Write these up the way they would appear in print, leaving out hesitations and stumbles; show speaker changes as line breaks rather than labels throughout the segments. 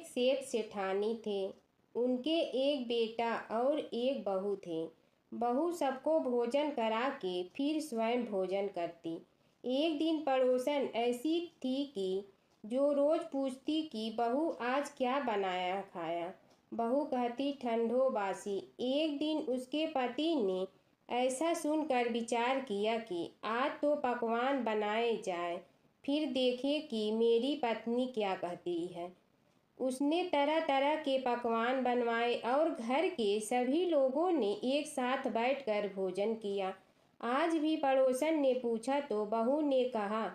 एक सेठ सेठानी थे। उनके एक बेटा और एक बहू थे। बहू सबको भोजन करा के फिर स्वयं भोजन करती। एक दिन पड़ोसन ऐसी थी कि जो रोज पूछती कि बहू आज क्या बनाया खाया। बहू कहती ठंडो बासी। एक दिन उसके पति ने ऐसा सुनकर विचार किया कि आज तो पकवान बनाए जाए, फिर देखे कि मेरी पत्नी क्या कहती है। उसने तरह तरह के पकवान बनवाए और घर के सभी लोगों ने एक साथ बैठकर भोजन किया। आज भी पड़ोसन ने पूछा तो बहू ने कहा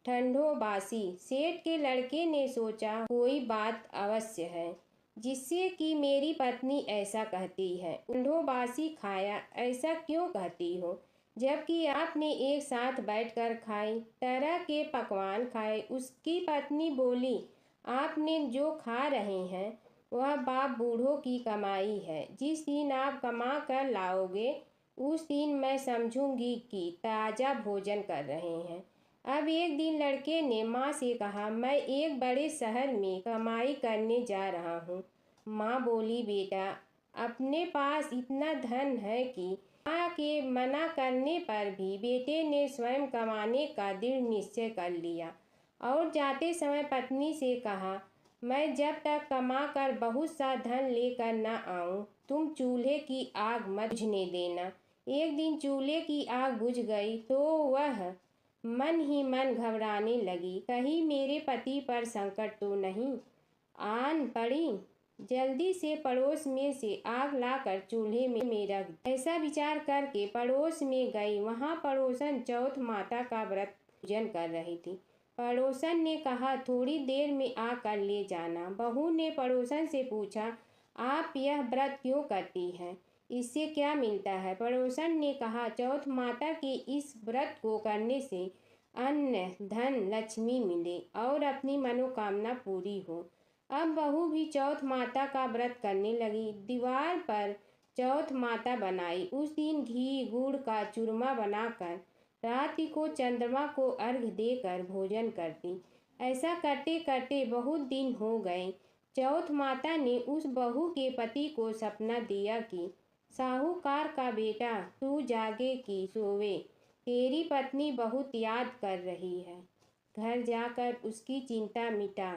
ठंडो बासी। सेठ के लड़के ने सोचा कोई बात अवश्य है जिससे कि मेरी पत्नी ऐसा कहती है। ठंडो बासी खाया ऐसा क्यों कहती हो, जबकि आपने एक साथ बैठकर खाई तरह के पकवान खाए। उसकी पत्नी बोली आपने जो खा रहे हैं वह बाप बूढ़ों की कमाई है। जिस दिन आप कमा कर लाओगे उस दिन मैं समझूंगी कि ताज़ा भोजन कर रहे हैं। अब एक दिन लड़के ने माँ से कहा मैं एक बड़े शहर में कमाई करने जा रहा हूँ। माँ बोली बेटा अपने पास इतना धन है कि माँ के मना करने पर भी बेटे ने स्वयं कमाने का दृढ़ निश्चय कर लिया और जाते समय पत्नी से कहा मैं जब तक कमा कर बहुत सा धन लेकर न आऊं तुम चूल्हे की आग मत बुझने देना। एक दिन चूल्हे की आग बुझ गई तो वह मन ही मन घबराने लगी, कहीं मेरे पति पर संकट तो नहीं आन पड़ी। जल्दी से पड़ोस में से आग लाकर चूल्हे में रख। ऐसा विचार करके पड़ोस में गई। वहां पड़ोसन चौथ माता का व्रत पूजन कर रही थी। पड़ोसन ने कहा थोड़ी देर में आकर ले जाना। बहू ने पड़ोसन से पूछा आप यह व्रत क्यों करती हैं, इससे क्या मिलता है। पड़ोसन ने कहा चौथ माता के इस व्रत को करने से अन्न धन लक्ष्मी मिले और अपनी मनोकामना पूरी हो। अब बहू भी चौथ माता का व्रत करने लगी। दीवार पर चौथ माता बनाई। उस दिन घी गुड़ का चूरमा बनाकर रात को चंद्रमा को अर्घ्य देकर भोजन करती। ऐसा करते करते बहुत दिन हो गए। चौथ माता ने उस बहू के पति को सपना दिया कि साहूकार का बेटा तू जागे कि सोवे, तेरी पत्नी बहुत याद कर रही है। घर जाकर उसकी चिंता मिटा।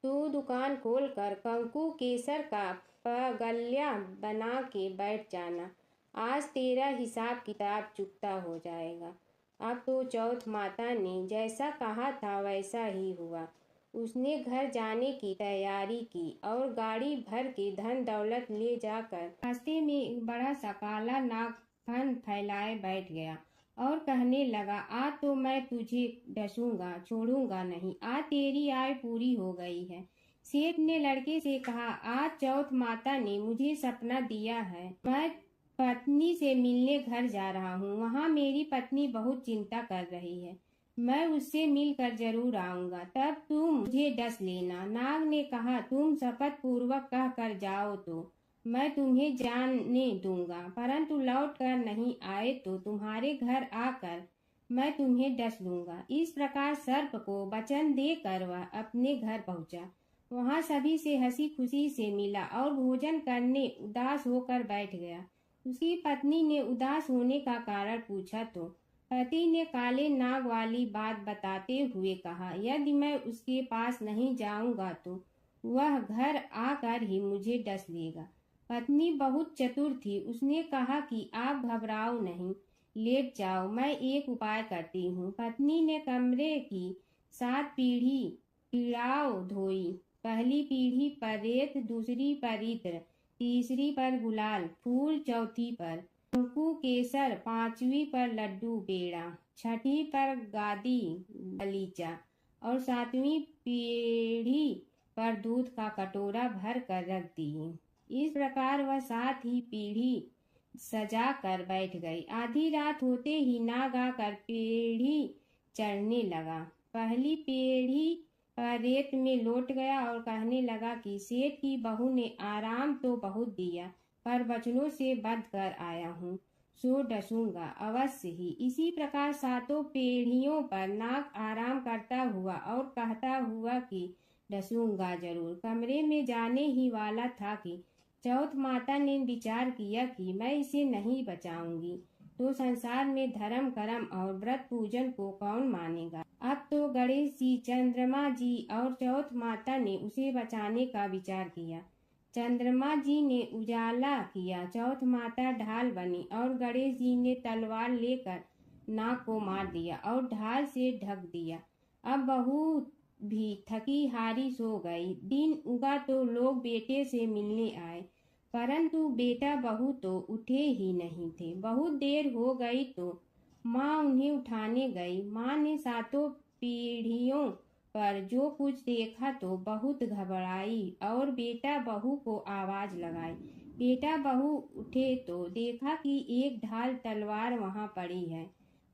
तू दुकान खोलकर कंकु केसर का पगल्या बना के बैठ जाना। आज तेरा हिसाब किताब चुकता हो जाएगा। अब तो चौथ माता ने जैसा कहा था वैसा ही हुआ। उसने घर जाने की तैयारी की और गाड़ी भर के धन दौलत ले जाकर रास्ते में एक बड़ा सा काला नाग फन फैलाए बैठ गया और कहने लगा आज तो मैं तुझे डसूंगा छोड़ूंगा नहीं, आज तेरी आय पूरी हो गई है। सेठ ने लड़के से कहा आज चौथ माता ने मुझे सपना दिया है, मैं पत्नी से मिलने घर जा रहा हूँ। वहाँ मेरी पत्नी बहुत चिंता कर रही है, मैं उससे मिलकर जरूर आऊंगा, तब तुम मुझे डस लेना। नाग ने कहा तुम शपथ पूर्वक कह कर जाओ तो मैं तुम्हें जाने दूंगा, परंतु लौट कर नहीं आए तो तुम्हारे घर आकर मैं तुम्हें डस लूंगा। इस प्रकार सर्प को वचन देकर वह अपने घर पहुंचा। वहां सभी से हंसी खुशी से मिला और भोजन करने उदास होकर बैठ गया। उसकी पत्नी ने उदास होने का कारण पूछा तो पति ने काले नाग वाली बात बताते हुए कहा यदि मैं उसके पास नहीं जाऊंगा तो वह घर आकर ही मुझे डस लेगा। पत्नी बहुत चतुर थी। उसने कहा कि आप घबराओ नहीं, लेट जाओ, मैं एक उपाय करती हूँ। पत्नी ने कमरे की 7 पीढ़ाओं धोई। पहली पीढ़ी पर रेत, दूसरी पर इत्र, तीसरी पर गुलाल फूल, चौथी पर कंकु केसर, 5वीं पर लड्डू पेड़ा, 6ठी पर गादी गलीचा और 7वीं पीढ़ी पर दूध का कटोरा भर कर रख दी। इस प्रकार वह 7 ही पीढ़ी सजा कर बैठ गई। आधी रात होते ही नाग आकर पीढ़ी चढ़ने लगा। पहली पीढ़ी पर रेत में लौट गया और कहने लगा कि सेठ की बहू ने आराम तो बहुत दिया पर वचनों से बंध कर आया हूँ, सो डसूंगा अवश्य ही। इसी प्रकार 7 पीढ़ियों पर नाग आराम करता हुआ और कहता हुआ कि डसूंगा जरूर। कमरे में जाने ही वाला था कि चौथ माता ने विचार किया कि मैं इसे नहीं बचाऊंगी तो संसार में धर्म कर्म और व्रत पूजन को कौन मानेगा। अब तो गणेश जी, चंद्रमा जी और चौथ माता ने उसे बचाने का विचार किया। चंद्रमा जी ने उजाला किया, चौथ माता ढाल बनी और गणेश जी ने तलवार लेकर नाग को मार दिया और ढाल से ढक दिया। अब बहू भी थकी हारी सो गई। दिन उगा तो लोग बेटे से मिलने आए, परंतु बेटा बहू तो उठे ही नहीं थे। बहुत देर हो गई तो माँ उन्हें उठाने गई। माँ ने सातों पीढ़ियों पर जो कुछ देखा तो बहुत घबराई और बेटा बहू को आवाज लगाई। बेटा बहू उठे तो देखा कि एक ढाल तलवार वहां पड़ी है।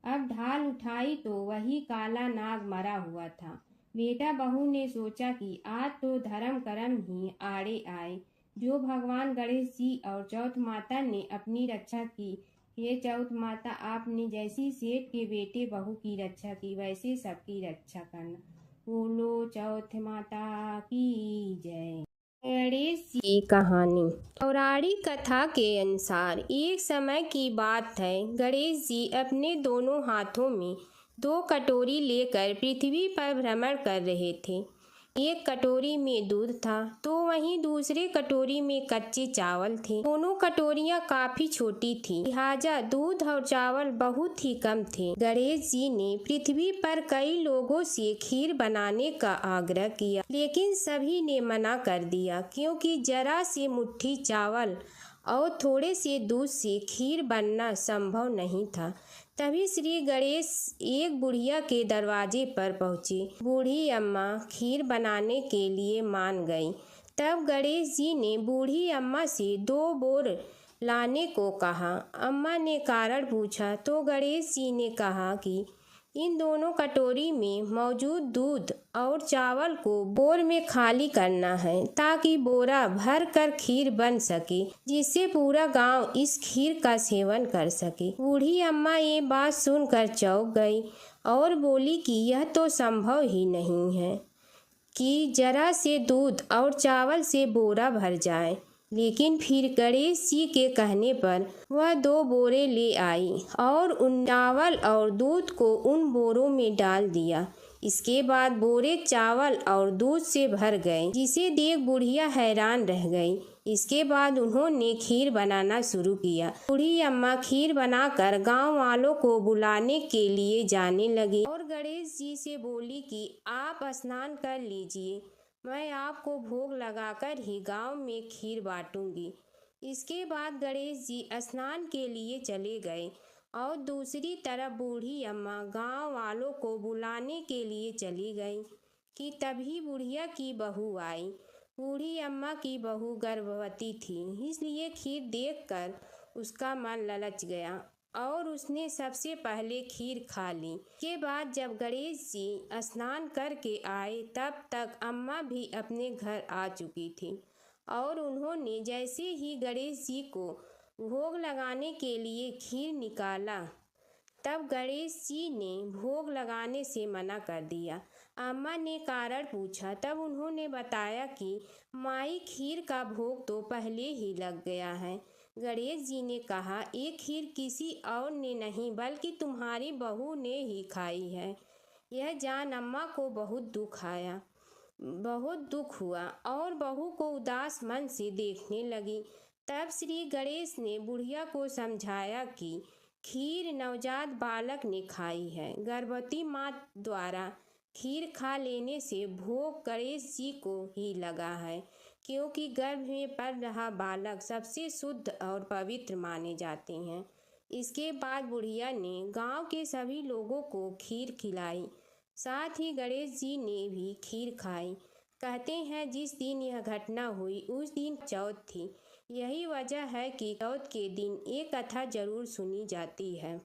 अब ढाल उठाई तो वही काला नाग मरा हुआ था। बेटा बहू ने सोचा कि आज तो धर्म कर्म ही आड़े आए। जो भगवान गणेश जी और चौथ माता ने अपनी रक्षा की, हे चौथ माता, आपने जैसी सेठ के बेटे बहू की रक्षा की वैसे सबकी रक्षा करना। बोलो चौथ माता की जय। गणेश जी की कहानी। पौराणिक कथा के अनुसार एक समय की बात है, गणेश जी अपने दोनों हाथों में 2 कटोरी लेकर पृथ्वी पर भ्रमण कर रहे थे। एक कटोरी में दूध था तो वहीं दूसरे कटोरी में कच्चे चावल थे। दोनों कटोरियां काफी छोटी थीं, लिहाजा दूध और चावल बहुत ही कम थे। गणेश जी ने पृथ्वी पर कई लोगों से खीर बनाने का आग्रह किया, लेकिन सभी ने मना कर दिया, क्योंकि जरा सी मुट्ठी चावल और थोड़े से दूध से खीर बनना संभव नहीं था। तभी श्री गणेश एक बुढ़िया के दरवाजे पर पहुँचे। बूढ़ी अम्मा खीर बनाने के लिए मान गई। तब गणेश जी ने बूढ़ी अम्मा से 2 बोर लाने को कहा। अम्मा ने कारण पूछा तो गणेश जी ने कहा कि इन दोनों कटोरी में मौजूद दूध और चावल को बोर में खाली करना है, ताकि बोरा भर कर खीर बन सके, जिससे पूरा गांव इस खीर का सेवन कर सके। बूढ़ी अम्मा ये बात सुनकर चौंक गई और बोली कि यह तो संभव ही नहीं है कि जरा से दूध और चावल से बोरा भर जाए। लेकिन फिर गणेश जी के कहने पर वह 2 बोरे ले आई और उन चावल और दूध को उन बोरों में डाल दिया। इसके बाद बोरे चावल और दूध से भर गए, जिसे देख बुढ़िया हैरान रह गई। इसके बाद उन्होंने खीर बनाना शुरू किया। बूढ़ी अम्मा खीर बनाकर गांव वालों को बुलाने के लिए जाने लगी और गणेश जी से बोली कि आप स्नान कर लीजिए, मैं आपको भोग लगाकर ही गांव में खीर बांटूंगी। इसके बाद गणेश जी स्नान के लिए चले गए और दूसरी तरफ बूढ़ी अम्मा गांव वालों को बुलाने के लिए चली गई कि तभी बुढ़िया की बहू आई। बूढ़ी अम्मा की बहू गर्भवती थी, इसलिए खीर देखकर उसका मन ललच गया और उसने सबसे पहले खीर खा ली। के बाद जब गणेश जी स्नान करके आए तब तक अम्मा भी अपने घर आ चुकी थी और उन्होंने जैसे ही गणेश जी को भोग लगाने के लिए खीर निकाला, तब गणेश जी ने भोग लगाने से मना कर दिया। अम्मा ने कारण पूछा, तब उन्होंने बताया कि माई खीर का भोग तो पहले ही लग गया है। गणेश जी ने कहा, ये खीर किसी और ने नहीं बल्कि तुम्हारी बहू ने ही खाई है। यह जान अम्मा को बहुत दुख हुआ और बहू को उदास मन से देखने लगी। तब श्री गणेश ने बुढ़िया को समझाया कि खीर नवजात बालक ने खाई है। गर्भवती माँ द्वारा खीर खा लेने से भोग गणेश जी को ही लगा है, क्योंकि गर्भ में पल रहा बालक सबसे शुद्ध और पवित्र माने जाते हैं। इसके बाद बुढ़िया ने गांव के सभी लोगों को खीर खिलाई, साथ ही गणेश जी ने भी खीर खाई। कहते हैं जिस दिन यह घटना हुई उस दिन चौथ थी। यही वजह है कि चौथ के दिन एक कथा जरूर सुनी जाती है।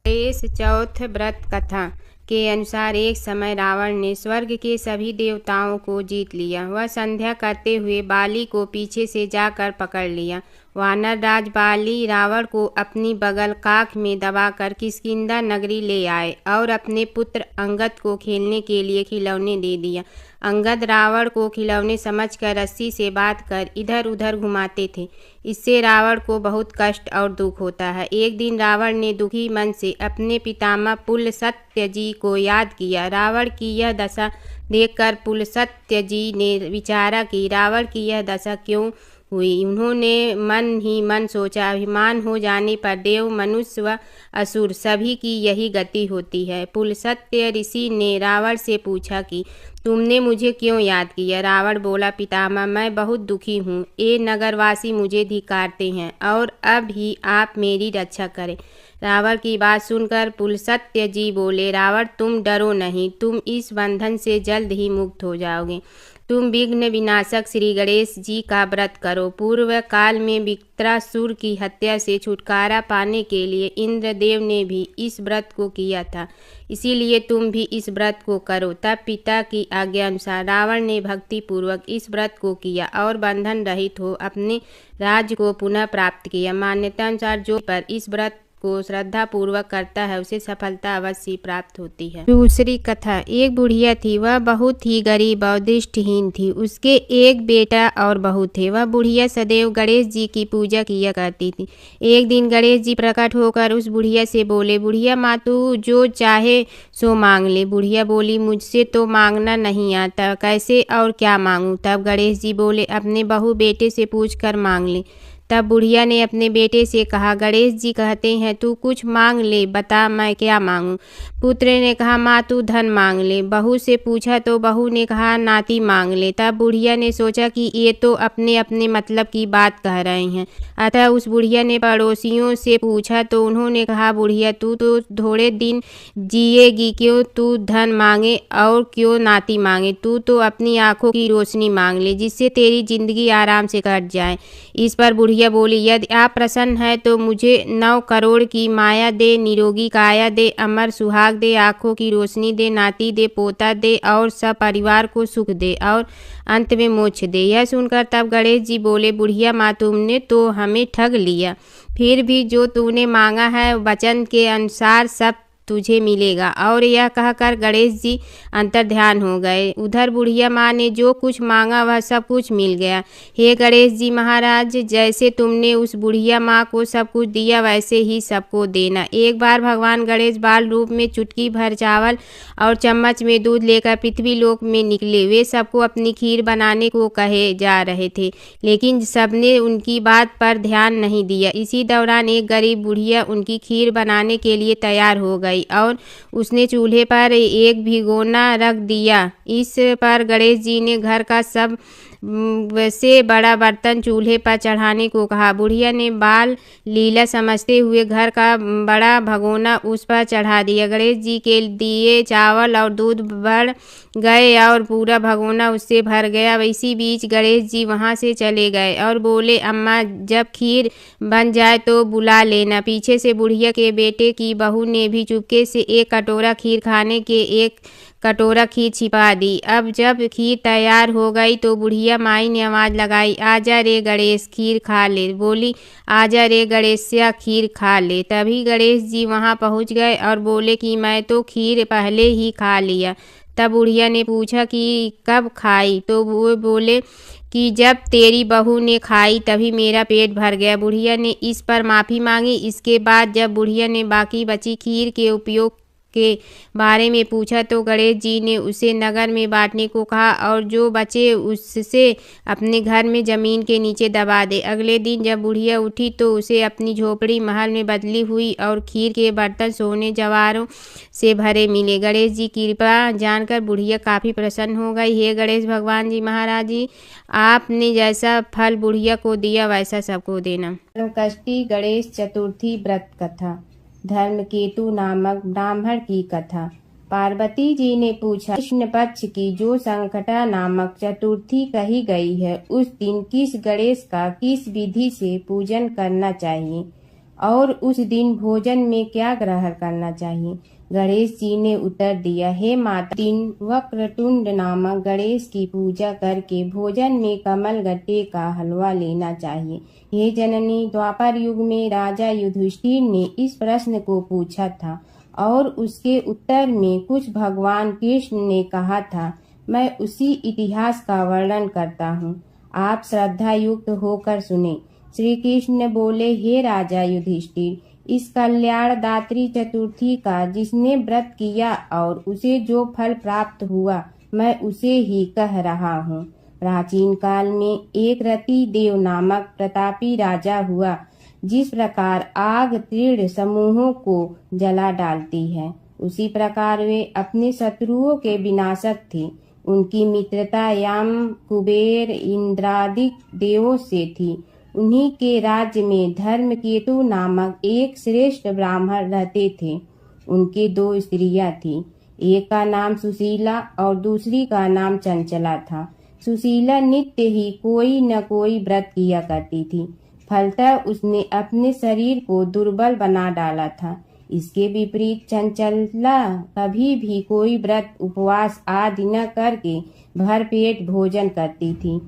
गणेश चौथ व्रत कथा के अनुसार एक समय रावण ने स्वर्ग के सभी देवताओं को जीत लिया। वह संध्या करते हुए बाली को पीछे से जाकर पकड़ लिया। वानर राज बाली रावण को अपनी बगल काख में दबाकर किष्किंधा नगरी ले आए और अपने पुत्र अंगद को खेलने के लिए खिलौने दे दिया। अंगद रावण को खिलौने समझकर रस्सी से बांधकर इधर उधर घुमाते थे। इससे रावण को बहुत कष्ट और दुख होता है। एक दिन रावण ने दुखी मन से अपने पितामह पुलस्त्य जी को याद किया। रावण की यह दशा देखकर पुलस्त्य जी ने विचारा कि रावण की यह दशा क्यों हुई। उन्होंने मन ही मन सोचा, अभिमान हो जाने पर देव, मनुष्य व असुर सभी की यही गति होती है। पुलस्त्य ऋषि ने रावण से पूछा कि तुमने मुझे क्यों याद किया। रावण बोला, पितामह, मैं बहुत दुखी हूँ। ये नगरवासी मुझे धिक्कारते हैं और अब ही आप मेरी रक्षा करें। रावण की बात सुनकर पुलस्त्य जी बोले, रावण, तुम डरो नहीं, तुम इस बंधन से जल्द ही मुक्त हो जाओगे। तुम विघ्न विनाशक श्री गणेश जी का व्रत करो। पूर्व काल में वृत्रासुर की हत्या से छुटकारा पाने के लिए इंद्रदेव ने भी इस व्रत को किया था, इसीलिए तुम भी इस व्रत को करो। तब पिता की आज्ञा अनुसार रावण ने भक्ति पूर्वक इस व्रत को किया और बंधन रहित हो अपने राज्य को पुनः प्राप्त किया। मान्यता अनुसार जो पर इस व्रत को श्रद्धा पूर्वक करता है उसे सफलता अवश्य प्राप्त होती है। दूसरी कथा। एक बुढ़िया थी, वह बहुत ही गरीब और दृष्टिहीन थी। उसके एक बेटा और बहू थे। वह बुढ़िया सदैव गणेश जी की पूजा किया करती थी। एक दिन गणेश जी प्रकट होकर उस बुढ़िया से बोले, बुढ़िया माँ, तू जो चाहे सो मांग ले। बुढ़िया बोली, मुझसे तो मांगना नहीं आता, कैसे और क्या मांगूं। तब गणेश जी बोले, अपने बहू बेटे से पूछ कर मांग ले। तब बुढ़िया ने अपने बेटे से कहा, गणेश जी कहते हैं तू कुछ मांग ले, बता मैं क्या मांगूं। पुत्र ने कहा, माँ तू धन मांग ले। बहू से पूछा तो बहू ने कहा, नाती मांग ले। तब बुढ़िया ने सोचा कि ये तो अपने अपने मतलब की बात कह रहे हैं। अतः उस बुढ़िया ने पड़ोसियों से पूछा तो उन्होंने कहा, बुढ़िया तू तो थोड़े दिन जिएगी, क्यों तू धन मांगे और क्यों नाती मांगे। तू तो अपनी आंखों की रोशनी मांग ले, जिससे तेरी जिंदगी आराम से कट जाए। इस पर बुढ़िया बोली, यदि आप प्रसन्न है तो मुझे 9 करोड़ की माया दे, निरोगी काया दे, अमर सुहाग दे, आंखों की रोशनी दे, नाती दे, पोता दे और सब परिवार को सुख दे और अंत में मोक्ष दे। यह सुनकर तब गणेश जी बोले, बुढ़िया माँ, तुमने तो हमें ठग लिया। फिर भी जो तूने मांगा है वचन के अनुसार सब तुझे मिलेगा। और यह कहकर गणेश जी अंतर्ध्यान हो गए। उधर बुढ़िया माँ ने जो कुछ मांगा वह सब कुछ मिल गया। हे गणेश जी महाराज, जैसे तुमने उस बुढ़िया माँ को सब कुछ दिया वैसे ही सबको देना। एक बार भगवान गणेश बाल रूप में चुटकी भर चावल और चम्मच में दूध लेकर पृथ्वी लोक में निकले। वे सबको अपनी खीर बनाने को कहे जा रहे थे, लेकिन सबने उनकी बात पर ध्यान नहीं दिया। इसी दौरान एक गरीब बुढ़िया उनकी खीर बनाने के लिए तैयार हो गई और उसने चूल्हे पर एक भिगोना रख दिया। इस पर गणेश जी ने घर का सब से बड़ा बर्तन चूल्हे पर चढ़ाने को कहा। बुढ़िया ने बाल लीला समझते हुए घर का बड़ा भगोना उस पर चढ़ा दिया। गणेश जी के दिए चावल और दूध बढ़ गए और पूरा भगोना उससे भर गया। इसी बीच गणेश जी वहां से चले गए और बोले, अम्मा जब खीर बन जाए तो बुला लेना। पीछे से बुढ़िया के बेटे की बहू ने भी चुपके से एक कटोरा खीर खाने के एक कटोरा खीर छिपा दी। अब जब खीर तैयार हो गई तो बुढ़िया माई ने आवाज़ लगाई, आजा रे गणेश खीर खा ले। बोली, आजा रे गणेशिया खीर खा ले। तभी गणेश जी वहां पहुंच गए और बोले कि मैं तो खीर पहले ही खा लिया। तब बुढ़िया ने पूछा कि कब खाई, तो वो बोले कि जब तेरी बहू ने खाई तभी मेरा पेट भर गया। बुढ़िया ने इस पर माफ़ी मांगी। इसके बाद जब बुढ़िया ने बाकी बची खीर के उपयोग के बारे में पूछा तो गणेश जी ने उसे नगर में बांटने को कहा और जो बचे उससे अपने घर में ज़मीन के नीचे दबा दे। अगले दिन जब बुढ़िया उठी तो उसे अपनी झोपड़ी महल में बदली हुई और खीर के बर्तन सोने जवाहरों से भरे मिले। गणेश जी की कृपा जानकर बुढ़िया काफ़ी प्रसन्न हो गई। हे गणेश भगवान जी महाराज जी, आपने जैसा फल बुढ़िया को दिया वैसा सबको देना। संकष्टी गणेश चतुर्थी व्रत कथा। धर्मकेतु नामक ब्राह्मण की कथा। पार्वती जी ने पूछा, कृष्ण पक्ष की जो संकटा नामक चतुर्थी कही गई है उस दिन किस गणेश का किस विधि से पूजन करना चाहिए और उस दिन भोजन में क्या ग्रहण करना चाहिए। गणेश जी ने उत्तर दिया, हे माता, दिन वक्रतुंड नामक गणेश की पूजा करके भोजन में कमल गट्टे का हलवा लेना चाहिए। हे जननी, द्वापर युग में राजा युधिष्ठिर ने इस प्रश्न को पूछा था और उसके उत्तर में कुछ भगवान कृष्ण ने कहा था। मैं उसी इतिहास का वर्णन करता हूँ। आप श्रद्धा युक्त होकर सुने। श्री कृष्ण बोले, हे राजा युधिष्ठिर, इस कल्याणदात्री चतुर्थी का जिसने व्रत किया और उसे जो फल प्राप्त हुआ, मैं उसे ही कह रहा हूँ। प्राचीन काल में एक रति देव नामक प्रतापी राजा हुआ। जिस प्रकार आग तीव्र समूहों को जला डालती है, उसी प्रकार वे अपने शत्रुओं के विनाशक थे। उनकी मित्रता यम, कुबेर, इंद्रादिक देवों से थी। उन्हीं के राज्य में धर्मकेतु नामक एक श्रेष्ठ ब्राह्मण रहते थे। उनके 2 स्त्रियां थीं। एक का नाम सुशीला और दूसरी का नाम चंचला था। सुशीला नित्य ही कोई न कोई व्रत किया करती थी। फलतः उसने अपने शरीर को दुर्बल बना डाला था। इसके विपरीत चंचला कभी भी कोई व्रत, उपवास आदि न करके भरपेट भोजन करती थी।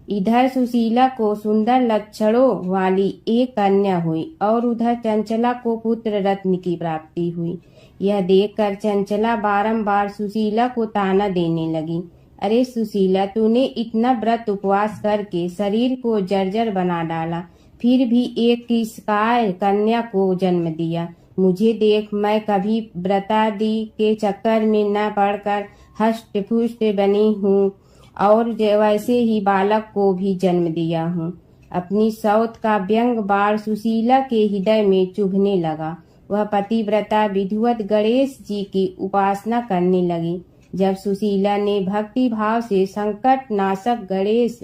इधर सुशीला को सुंदर लक्षणों वाली एक कन्या हुई और उधर चंचला को पुत्र रत्न की प्राप्ति हुई। यह देखकर चंचला बारंबार सुशीला को ताना देने लगी। अरे सुशीला, तूने इतना व्रत उपवास करके शरीर को जर्जर बना डाला, फिर भी एक किसकाय कन्या को जन्म दिया। मुझे देख, मैं कभी व्रतादि के चक्कर में न पड़कर हष्ट पुष्ट बनी हूँ और वैसे ही बालक को भी जन्म दिया हूँ। अपनी सौत का व्यंग बाण सुशीला के हृदय में चुभने लगा। वह पतिव्रता विधिवत गणेश जी की उपासना करने लगी। जब सुशीला ने भक्ति भाव से संकट नाशक गणेश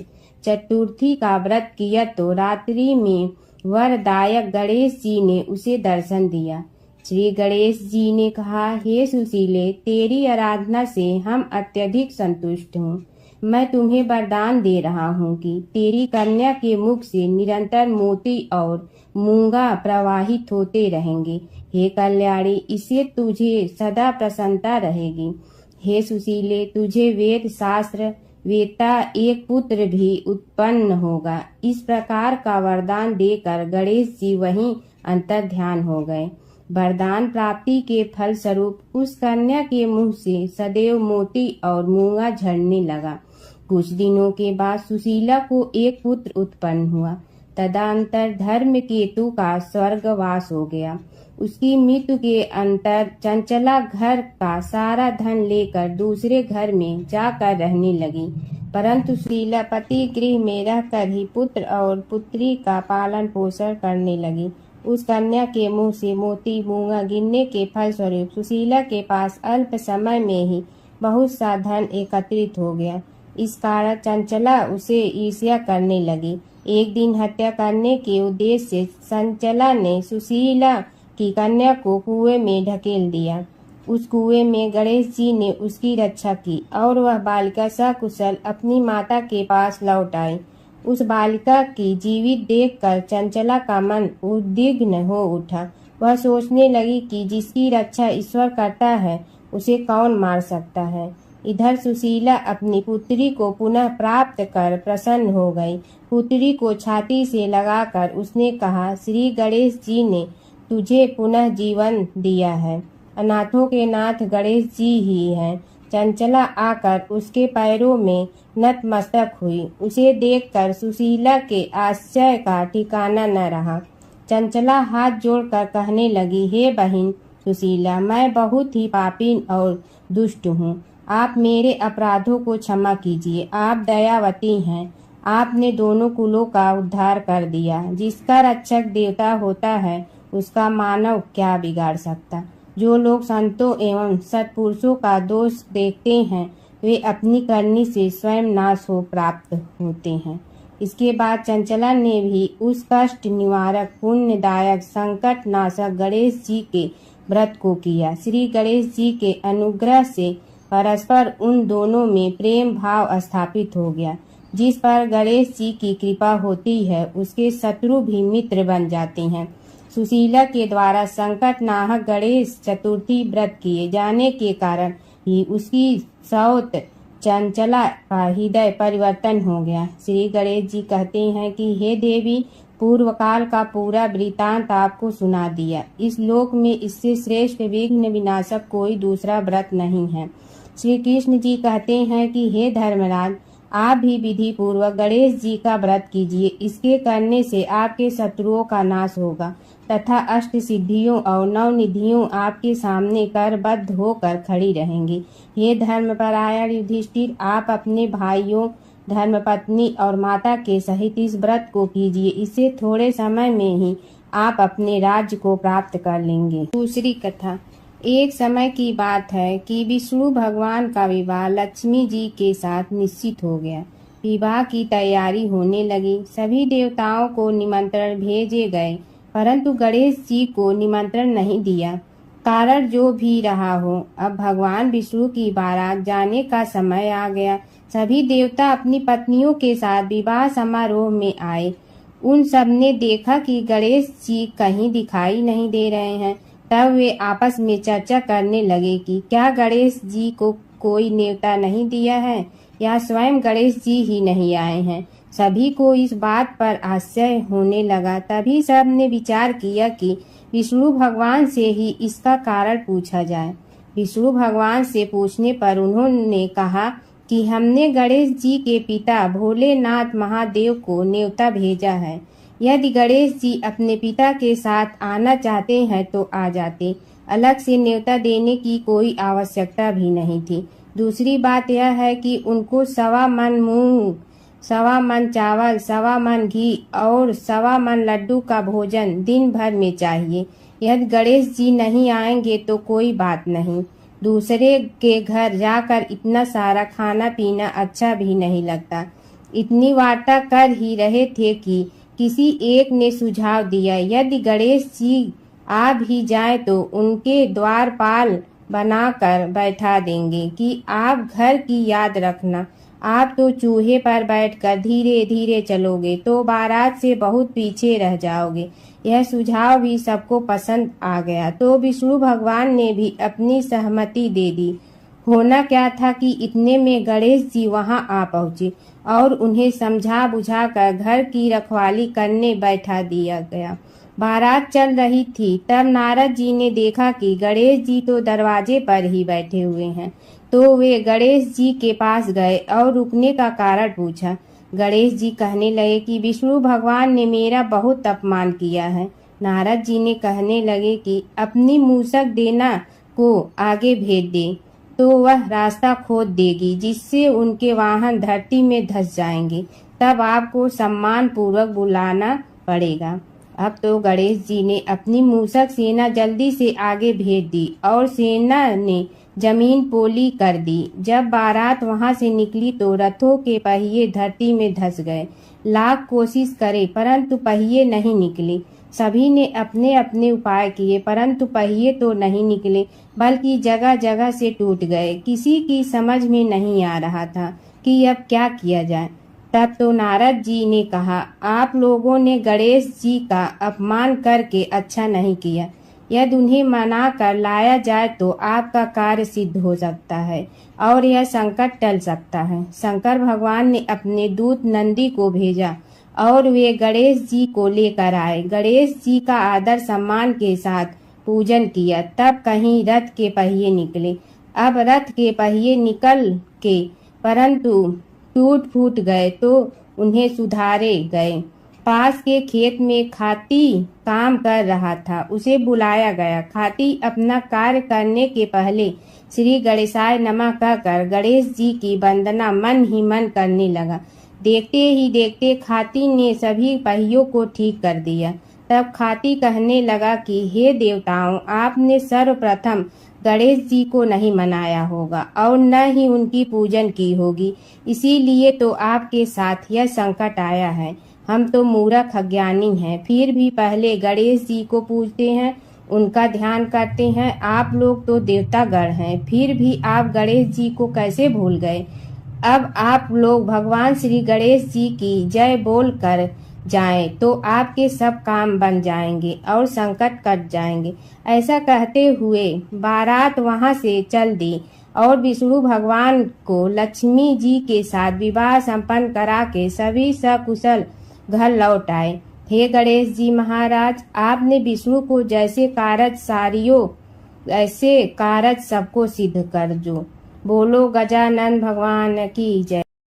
चतुर्थी का व्रत किया तो रात्रि में वरदायक गणेश जी ने उसे दर्शन दिया। श्री गणेश जी ने कहा, हे सुशीले, तेरी आराधना से हम अत्यधिक संतुष्ट हूँ। मैं तुम्हें वरदान दे रहा हूँ कि तेरी कन्या के मुख से निरंतर मोती और मूंगा प्रवाहित होते रहेंगे। हे कल्याणी, इससे तुझे सदा प्रसन्नता रहेगी। हे सुशीले, तुझे वेद शास्त्र वेता एक पुत्र भी उत्पन्न होगा। इस प्रकार का वरदान देकर गणेश जी वहीं अंतर ध्यान हो गए। वरदान प्राप्ति के फल स्वरूप उस कन्या के मुंह से सदैव मोती और मूंगा झड़ने लगा। कुछ दिनों के बाद सुशीला को एक पुत्र उत्पन्न हुआ। तदंतर धर्मकेतु का स्वर्गवास हो गया। उसकी मृत्यु के अंतर चंचला घर का सारा धन लेकर दूसरे घर में जाकर रहने लगी, परंतु सुशीला पति गृह में रहकर ही पुत्र और पुत्री का पालन पोषण करने लगी। उस कन्या के मुंह से मोती मूंगा गिरने के फलस्वरूप सुशीला के पास अल्प समय में ही बहुत सा धन एकत्रित हो गया। इस कारण चंचला उसे ईर्ष्या करने लगी। एक दिन हत्या करने के उद्देश्य से चंचला ने सुशीला की कन्या को कुएं में ढकेल दिया। उस कुएं में गणेश जी ने उसकी रक्षा की और वह बालिका सकुशल अपनी माता के पास लौट आई। उस बालिका की जीवित देखकर चंचला का मन उद्विग्न हो उठा। वह सोचने लगी कि जिसकी रक्षा ईश्वर करता है, उसे कौन मार सकता है। इधर सुशीला अपनी पुत्री को पुनः प्राप्त कर प्रसन्न हो गई। पुत्री को छाती से लगाकर उसने कहा, श्री गणेश जी ने तुझे पुनः जीवन दिया है। अनाथों के नाथ गणेश जी ही हैं। चंचला आकर उसके पैरों में नतमस्तक हुई। उसे देखकर सुशीला के आश्चर्य का ठिकाना न रहा। चंचला हाथ जोड़कर कहने लगी, हे बहन सुशीला, मैं बहुत ही पापीन और दुष्ट हूँ। आप मेरे अपराधों को क्षमा कीजिए। आप दयावती हैं। आपने दोनों कुलों का उद्धार कर दिया। जिसका रक्षक देवता होता है, उसका मानव क्या बिगाड़ सकता। जो लोग संतों एवं सत्पुरुषों का दोष देखते हैं, वे अपनी करनी से स्वयं नाश हो प्राप्त होते हैं। इसके बाद चंचला ने भी उस कष्ट निवारक पुण्यदायक संकट नाशक गणेश जी के व्रत को किया। श्री गणेश जी के अनुग्रह से परस्पर उन दोनों में प्रेम भाव स्थापित हो गया। जिस पर गणेश जी की कृपा होती है, उसके शत्रु भी मित्र बन जाते हैं। सुशीला के द्वारा संकट नाहक गणेश चतुर्थी व्रत किए जाने के कारण ही उसकी सौत चंचला का हृदय परिवर्तन हो गया। श्री गणेश जी कहते हैं कि हे देवी, पूर्व काल का पूरा वृतांत आपको सुना दिया। इस लोक में इससे श्रेष्ठ विघ्न विनाशक कोई दूसरा व्रत नहीं है। श्री कृष्ण जी कहते हैं कि हे धर्मराज, आप भी विधि पूर्वक गणेश जी का व्रत कीजिए। इसके करने से आपके शत्रुओं का नाश होगा तथा अष्ट सिद्धियों और नौ निधियों आपके सामने करबद्ध होकर खड़ी रहेंगी। हे धर्मपरायण युधिष्ठिर, आप अपने भाइयों, धर्मपत्नी और माता के सहित इस व्रत को कीजिए। इससे थोड़े समय में ही आप अपने राज्य को प्राप्त कर लेंगे। दूसरी कथा। एक समय की बात है कि विष्णु भगवान का विवाह लक्ष्मी जी के साथ निश्चित हो गया। विवाह की तैयारी होने लगी। सभी देवताओं को निमंत्रण भेजे गए, परंतु गणेश जी को निमंत्रण नहीं दिया। कारण जो भी रहा हो, अब भगवान विष्णु की बारात जाने का समय आ गया। सभी देवता अपनी पत्नियों के साथ विवाह समारोह में आए। उन सब ने देखा कि गणेश जी कहीं दिखाई नहीं दे रहे हैं। तब वे आपस में चर्चा करने लगे कि क्या गणेश जी को कोई न्योता नहीं दिया है या स्वयं गणेश जी ही नहीं आए हैं। सभी को इस बात पर आश्चर्य होने लगा। तभी सब ने विचार किया कि विष्णु भगवान से ही इसका कारण पूछा जाए। विष्णु भगवान से पूछने पर उन्होंने कहा कि हमने गणेश जी के पिता भोलेनाथ महादेव को न्योता भेजा है। यदि गणेश जी अपने पिता के साथ आना चाहते हैं तो आ जाते। अलग से न्योता देने की कोई आवश्यकता भी नहीं थी। दूसरी बात यह है कि उनको 1.25 मन मूंग, 1.25 मन चावल, 1.25 मन घी और 1.25 मन लड्डू का भोजन दिन भर में चाहिए। यदि गणेश जी नहीं आएंगे तो कोई बात नहीं, दूसरे के घर जाकर इतना सारा खाना पीना अच्छा भी नहीं लगता। इतनी वार्ता कर ही रहे थे कि किसी एक ने सुझाव दिया, यदि गणेश जी आ भी जाए तो उनके द्वारपाल बनाकर बैठा देंगे कि आप घर की याद रखना। आप तो चूहे पर बैठकर धीरे धीरे चलोगे तो बारात से बहुत पीछे रह जाओगे। यह सुझाव भी सबको पसंद आ गया तो विष्णु भगवान ने भी अपनी सहमति दे दी। होना क्या था कि इतने में गणेश जी वहां आ पहुंचे और उन्हें समझा बुझाकर घर की रखवाली करने बैठा दिया गया। बारात चल रही थी, तब नारद जी ने देखा कि गणेश जी तो दरवाजे पर ही बैठे हुए हैं। तो वे गणेश जी के पास गए और रुकने का कारण पूछा। गणेश जी कहने लगे कि विष्णु भगवान ने मेरा बहुत अपमान किया है। नारद जी ने कहने लगे कि अपनी मूसक देना को आगे भेज दे तो वह रास्ता खोद देगी, जिससे उनके वाहन धरती में धंस जाएंगे। तब आपको सम्मान पूर्वक बुलाना पड़ेगा। अब तो गणेश जी ने अपनी मूसक सेना जल्दी से आगे भेज दी और सेना ने जमीन पोली कर दी। जब बारात वहां से निकली तो रथों के पहिए धरती में धंस गए। लाख कोशिश करे परंतु पहिए नहीं निकले। सभी ने अपने अपने उपाय किए परंतु पहिए तो नहीं निकले, बल्कि जगह जगह से टूट गए। किसी की समझ में नहीं आ रहा था कि अब क्या किया जाए। तब तो नारद जी ने कहा, आप लोगों ने गणेश जी का अपमान करके अच्छा नहीं किया। यदि उन्हें मना कर लाया जाए तो आपका कार्य सिद्ध हो सकता है और यह संकट टल सकता है। शंकर भगवान ने अपने दूत नंदी को भेजा और वे गणेश जी को लेकर आए। गणेश जी का आदर सम्मान के साथ पूजन किया। तब कहीं रथ के पहिए निकले। अब रथ के पहिए निकल के परंतु टूट फूट गए तो उन्हें सुधारे गए। पास के खेत में खाती काम कर रहा था, उसे बुलाया गया। खाती अपना कार्य करने के पहले श्री गणेशाय नमः कहकर गणेश जी की वंदना मन ही मन करने लगा। देखते ही देखते खाती ने सभी पहियों को ठीक कर दिया। तब खाती कहने लगा कि हे देवताओं, आपने सर्वप्रथम गणेश जी को नहीं मनाया होगा और न ही उनकी पूजन की होगी, इसीलिए तो आपके साथ यह संकट आया है। हम तो मूर्ख अज्ञानी हैं, फिर भी पहले गणेश जी को पूजते हैं, उनका ध्यान करते हैं। आप लोग तो देवतागण हैं, फिर भी आप गणेश जी को कैसे भूल गए। अब आप लोग भगवान श्री गणेश जी की जय बोल कर जाएं तो आपके सब काम बन जाएंगे और संकट कट जाएंगे। ऐसा कहते हुए बारात वहां से चल दी और विष्णु भगवान को लक्ष्मी जी के साथ विवाह संपन्न करा के सभी सकुशल घर लौट आए। हे गणेश जी महाराज, आपने विष्णु को जैसे कारज सारियो ऐसे कारज सबको सिद्ध कर जो। बोलो गजानन भगवान की जय।